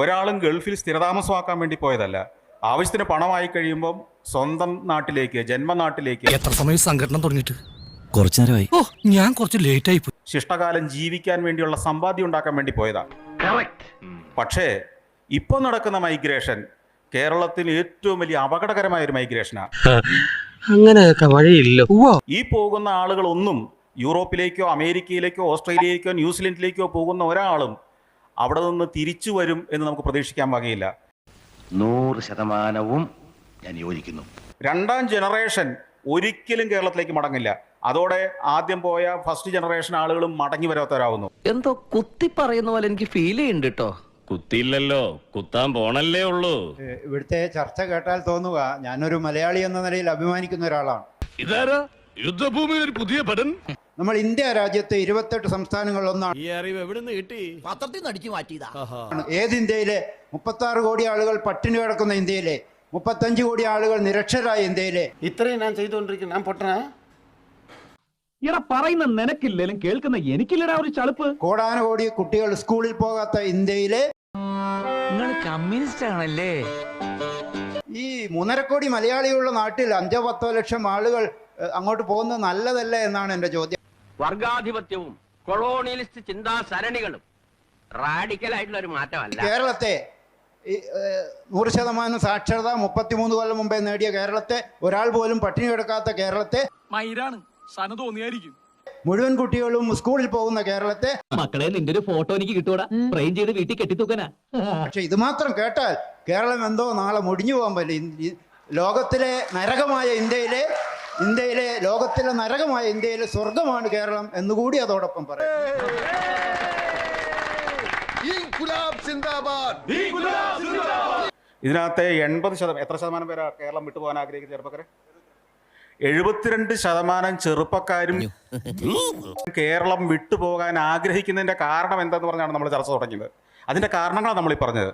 ഒരാളും ഗൾഫിൽ സ്ഥിരതാമസമാക്കാൻ വേണ്ടി പോയതല്ല. ആവശ്യത്തിന് പണമായി കഴിയുമ്പം സ്വന്തം നാട്ടിലേക്ക്, ജന്മനാട്ടിലേക്ക് എത്ര സമയം സംഘടന തുടങ്ങിയിട്ട്? കുറച്ചു നേരമായി. ഓ, ഞാൻ കുറച്ച് ലേറ്റ് ആയി പോയി. ശിഷ്ടകാലം ജീവിക്കാൻ വേണ്ടിയുള്ള സമ്പാദ്യം ഉണ്ടാക്കാൻ വേണ്ടി പോയതാണ്. പക്ഷേ ഇപ്പോൾ നടക്കുന്ന മൈഗ്രേഷൻ കേരളത്തിൽ ഏറ്റവും വലിയ അപകടകരമായ ഒരു മൈഗ്രേഷനാണ്. അങ്ങനെയൊക്കെ വഴിയില്ല. ഈ പോകുന്ന ആളുകളൊന്നും യൂറോപ്പിലേക്കോ അമേരിക്കയിലേക്കോ ഓസ്ട്രേലിയയിലേക്കോ ന്യൂസിലൻഡിലേക്കോ പോകുന്ന ഒരാളും അവിടെ നിന്ന് തിരിച്ചു വരും എന്ന് നമുക്ക് പ്രതീക്ഷിക്കാൻ വകയില്ല. 100% ഞാൻ യോജിക്കുന്നു. രണ്ടാം ജനറേഷൻ ഒരിക്കലും കേരളത്തിലേക്ക് മടങ്ങില്ല. അതോടെ ആദ്യം പോയ ഫസ്റ്റ് ജനറേഷൻ ആളുകളും മടങ്ങി വരാത്തവരാകുന്നു. എന്തോ കുത്തി പറയുന്ന പോലെ എനിക്ക് ഫീൽ ചെയ്യുന്നുണ്ട് കേട്ടോ. കുത്തിയില്ലല്ലോ, കുത്താൻ പോണല്ലേ ഉള്ളൂ. ഇവിടുത്തെ ചർച്ച കേട്ടാൽ തോന്നുക ഞാനൊരു മലയാളി എന്ന നിലയിൽ അഭിമാനിക്കുന്ന ഒരാളാണ്. ഇതാരാ യുദ്ധഭൂമിയിൽ ഒരു പുതിയ പടൻ? നമ്മൾ ഇന്ത്യ രാജ്യത്തെ 28 സംസ്ഥാനങ്ങളിലൊന്നാണ്. ഈ അറിവ് എവിടെ നിന്ന് കിട്ടി? പത്രത്തിൽ നിന്ന് അടിച്ചു മാറ്റിയതാ. ഏത് ഇന്ത്യയിലെ 36 കോടി ആളുകൾ പട്ടിണി കിടക്കുന്ന ഇന്ത്യയിലെ 35 കോടി ആളുകൾ നിരക്ഷരായ ഇന്ത്യയിലെ ഇത്രയും ഞാൻ ചെയ്തുകൊണ്ടിരിക്കുന്നു. ഞാൻ പൊട്ടനാ? ഇട പറയുന്ന നിനക്കില്ലേലും കേൾക്കുന്ന എനിക്കില്ലടാ ഒരു ചളുപ്പ്. കോടാനുകോടി കുട്ടികൾ സ്കൂളിൽ പോകാത്ത ഇന്ത്യയിലെ നിങ്ങൾ കമ്മ്യൂണിസ്റ്റ് ആണല്ലേ? ഈ 3.5 കോടി മലയാളികളുള്ള നാട്ടിൽ 5-10 ലക്ഷം ആളുകൾ അങ്ങോട്ട് പോകുന്നത് നല്ലതല്ല എന്നാണ് എൻ്റെ ചോദ്യം. വർഗാധിപത്യവും കൊളോണിയലിസ്റ്റ് ചിന്താ സരണികളും റാഡിക്കൽ ആയിട്ടുള്ള ഒരു മാറ്റമല്ല. കേരളത്തെ 100% സാക്ഷരത 33 കൊല്ലം മുമ്പേ നേടിയ കേരളത്തെ, ഒരാൾ പോലും പട്ടിണി കിടക്കാത്ത കേരളത്തെ, മയിലാണ് സന തോന്നിയായിരിക്കും, മുഴുവൻ കുട്ടികളും സ്കൂളിൽ പോകുന്ന കേരളത്തെ. മക്കളെ നിന്റെ ഒരു ഫോട്ടോ എനിക്ക് കിട്ടൂടാ, ഫ്രെയിം ചെയ്ത് വീട്ടിൽ കെട്ടിത്തൂക്കനാ. പക്ഷെ ഇത് മാത്രം കേട്ടാൽ കേരളം എന്തോ നാളെ മുടിഞ്ഞു പോകാൻ പറ്റില്ല. ലോകത്തിലെ നരകമായ ഇന്ത്യയിലെ ലോകത്തിലെ നരകമായ ഇന്ത്യയിലെ സ്വർഗമാണ് കേരളം എന്നുകൂടി അതോടൊപ്പം പറയാം. ഇതിനകത്തെ 80% എത്ര ശതമാനം പേരാ കേരളം വിട്ടുപോകാൻ ആഗ്രഹിക്കുന്ന ചെറുപ്പക്കാരെ? 72% ചെറുപ്പക്കാരും കേരളം വിട്ടുപോകാൻ ആഗ്രഹിക്കുന്നതിന്റെ കാരണം എന്താന്ന് പറഞ്ഞാണ് നമ്മൾ ചർച്ച തുടങ്ങിയത്. അതിന്റെ കാരണങ്ങളാണ് നമ്മൾ ഈ പറഞ്ഞത്.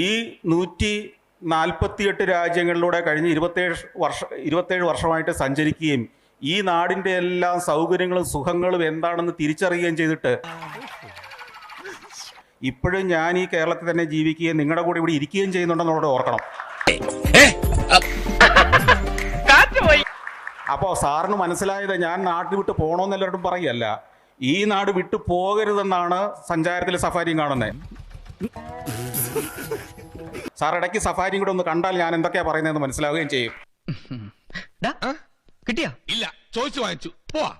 ഈ 148 രാജ്യങ്ങളിലൂടെ കഴിഞ്ഞ് 27 വർഷമായിട്ട് സഞ്ചരിക്കുകയും ഈ നാടിന്റെ എല്ലാ സൗകര്യങ്ങളും സുഖങ്ങളും എന്താണെന്ന് തിരിച്ചറിയുകയും ചെയ്തിട്ട് ഇപ്പോഴും ഞാൻ ഈ കേരളത്തിൽ തന്നെ ജീവിക്കുകയും നിങ്ങളുടെ കൂടെ ഇവിടെ ഇരിക്കുകയും ചെയ്യുന്നുണ്ടെന്നുള്ളത് ഓർക്കണം. അപ്പോൾ സാറിന് മനസ്സിലായത് ഞാൻ നാട്ടിൽ വിട്ട് പോകണമെന്ന് എല്ലാവരും പറയല്ല, ഈ നാട് വിട്ടു പോകരുതെന്നാണ് സഞ്ചാരത്തിലെ സഫാരിയും കാണുന്നത്. സാർ ഇടയ്ക്ക് സഫാരിയും കൂടെ ഒന്ന് കണ്ടാൽ ഞാൻ എന്തൊക്കെയാ പറയുന്നതെന്ന് മനസ്സിലാവുകയും ചെയ്യും. കിട്ടിയാ? ഇല്ല, ചോദിച്ചു വാങ്ങിച്ചു. പോവാ.